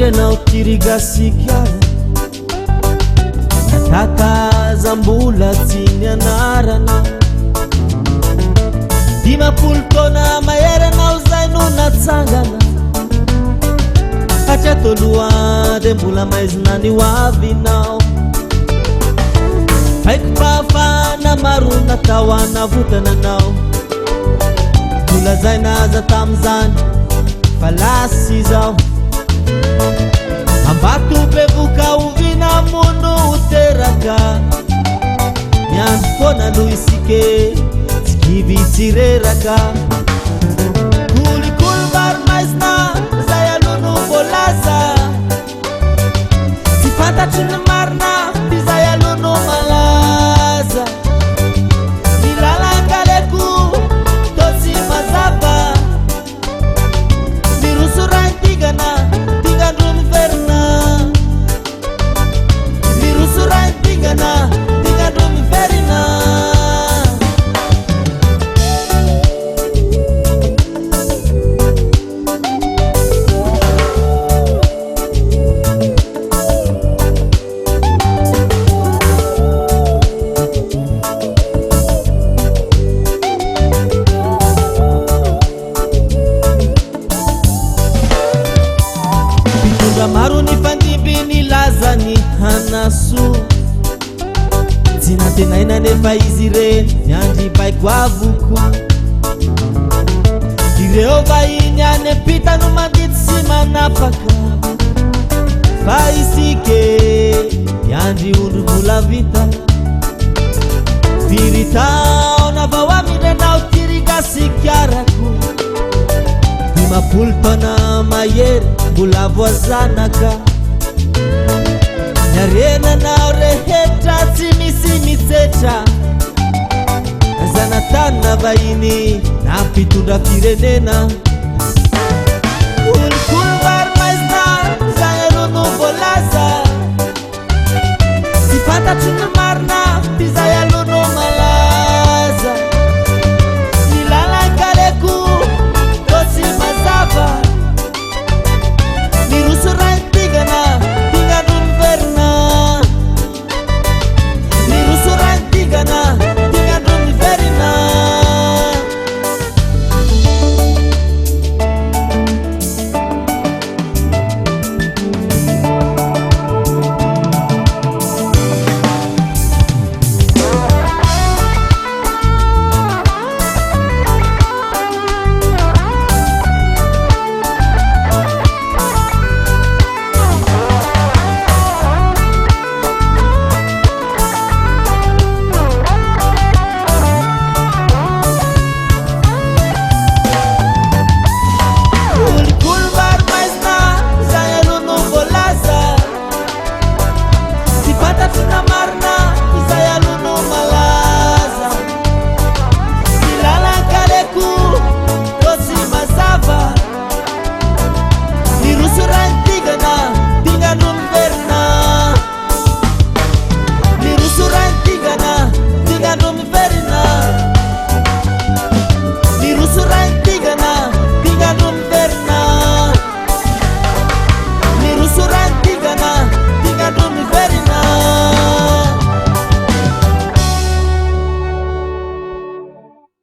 renao tirigasikara natakazambola tsy nianarana dimapolo taona maheranao zay no natsangana hatratoloha de mbola maizinany hoavinao haiko fafana maro natao anavotananao mbola zay naza tam'zany fa lasy zao ambato bevoka ovina mono teraka miandro foana no isike tsy kivy tsireraka kolikolo maro maizina zay alono mbolaza tsy fantatry ny marina izay alono malaza milalangaleko to tsy mazava miroso raha tigana tigandro miverina miroso raha tigana tigandro miverina maro ny fandimby ny lazany hanaso tsy natenaina nefa izy ireny miandry baiko avoko ireo vahiny any ampita no mandity sy manapaka fa isike miandry ondry vola vita firitaona vao amirenao tirigasikiarako dimapolo taona mahery mbola voazanaka narenanao rehetra tsy misy mitsetra zanatany vahiny nampitondra firenena kolikolo maro maizina zay alono mbolaza tsy fantatry